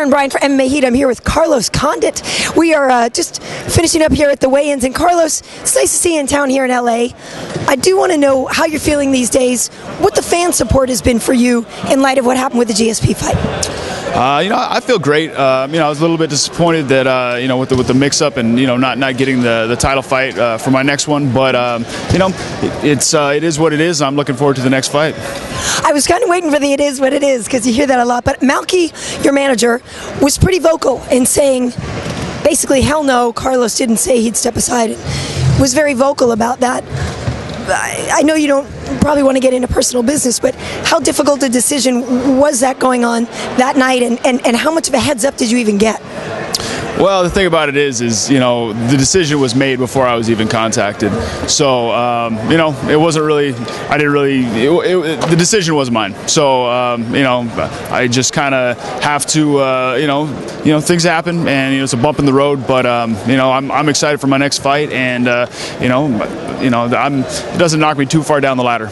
Karyn Bryant for MMA H.E.A.T. I'm here with Carlos Condit. We are just finishing up here at the weigh-ins. And Carlos, it's nice to see you in town here in LA. I do want to know how you're feeling these days, what the fan support has been for you in light of what happened with the GSP fight. I feel great. I was a little bit disappointed that with the mix-up and not getting the title fight for my next one, but it is what it is. I'm looking forward to the next fight. I was kind of waiting for the "it is what it is" because you hear that a lot. But Malky, your manager, was pretty vocal in saying, basically, hell no, Carlos didn't say he'd step aside. And was very vocal about that. I know you don't probably want to get into personal business, but how difficult a decision was that going on that night, and how much of a heads up did you even get? Well, the thing about it is the decision was made before I was even contacted. So, it wasn't really, the decision was mine. So, I just kind of have to, things happen, and it's a bump in the road. But I'm excited for my next fight, and it doesn't knock me too far down the ladder.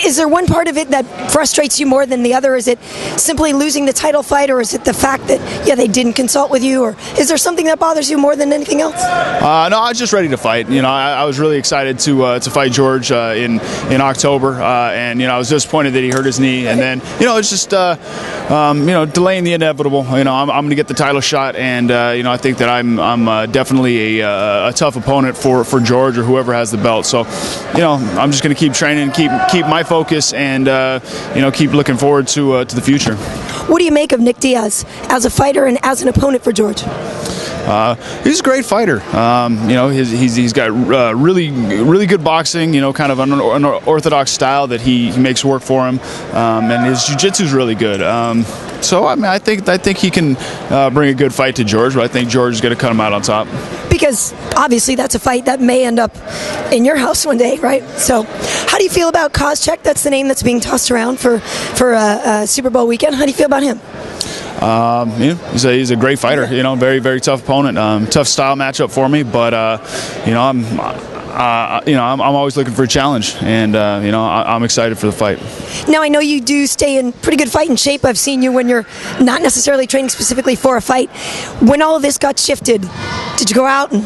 Is there one part of it that frustrates you more than the other? Is it simply losing the title fight, or is it the fact that they didn't consult with you, or is there something that bothers you more than anything else? No, I was just ready to fight. I was really excited to fight George in October, and I was disappointed that he hurt his knee, and then it's just delaying the inevitable. I'm going to get the title shot, and I think that I'm definitely a tough opponent for George or whoever has the belt. So I'm just going to keep training, keep my focus, and keep looking forward to the future. What do you make of Nick Diaz as a fighter and as an opponent for George? He's a great fighter. He's got really good boxing. Kind of an unorthodox style that he makes work for him, and his jiu-jitsu is really good. So I think he can bring a good fight to George, but I think George is going to cut him out on top. Because obviously that's a fight that may end up in your house one day, right? So, how do you feel about Koscheck? That's the name that's being tossed around for Super Bowl weekend. How do you feel about him? He's a great fighter. Very, very tough opponent. Tough style matchup for me, but I'm always looking for a challenge, and I'm excited for the fight. Now, I know you do stay in pretty good fighting shape. I've seen you when you're not necessarily training specifically for a fight. When all of this got shifted, did you go out and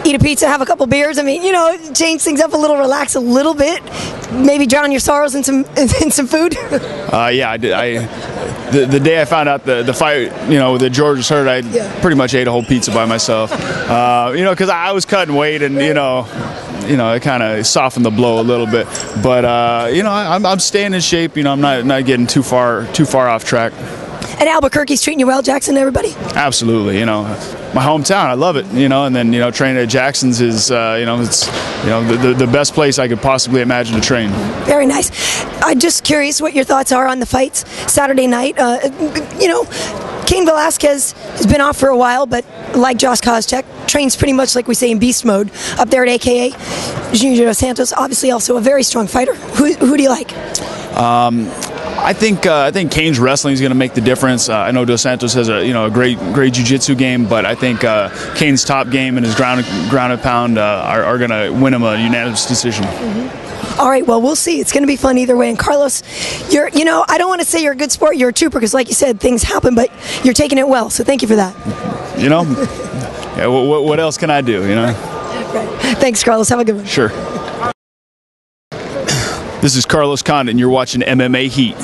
eat a pizza, have a couple beers? I mean, change things up a little, relax a little bit, maybe drown your sorrows in some food? Yeah, I did. The day I found out the fight, that George was hurt, I pretty much ate a whole pizza by myself. Because I was cutting weight, and it kind of softened the blow a little bit. But I'm staying in shape. I'm not getting too far off track. And Albuquerque's treating you well, Jackson, everybody? Absolutely. My hometown, I love it. And then training at Jackson's is it's the best place I could possibly imagine to train. Very nice. I'm just curious what your thoughts are on the fights Saturday night. Cain Velasquez has been off for a while, but like Josh Koscheck, trains pretty much like we say in beast mode up there at AKA. Junior Dos Santos, obviously also a very strong fighter. Who do you like? I think Cain's wrestling is going to make the difference. I know Dos Santos has a great jiu-jitsu game, but I think Cain's top game and his ground and pound are going to win him a unanimous decision. Mm-hmm. All right, well, we'll see. It's going to be fun either way. And Carlos, I don't want to say you're a good sport. You're a trooper because, like you said, things happen, but you're taking it well. So thank you for that. Yeah, what else can I do? Right. Thanks, Carlos. Have a good one. Sure. This is Carlos Condit, and you're watching MMA H.E.A.T.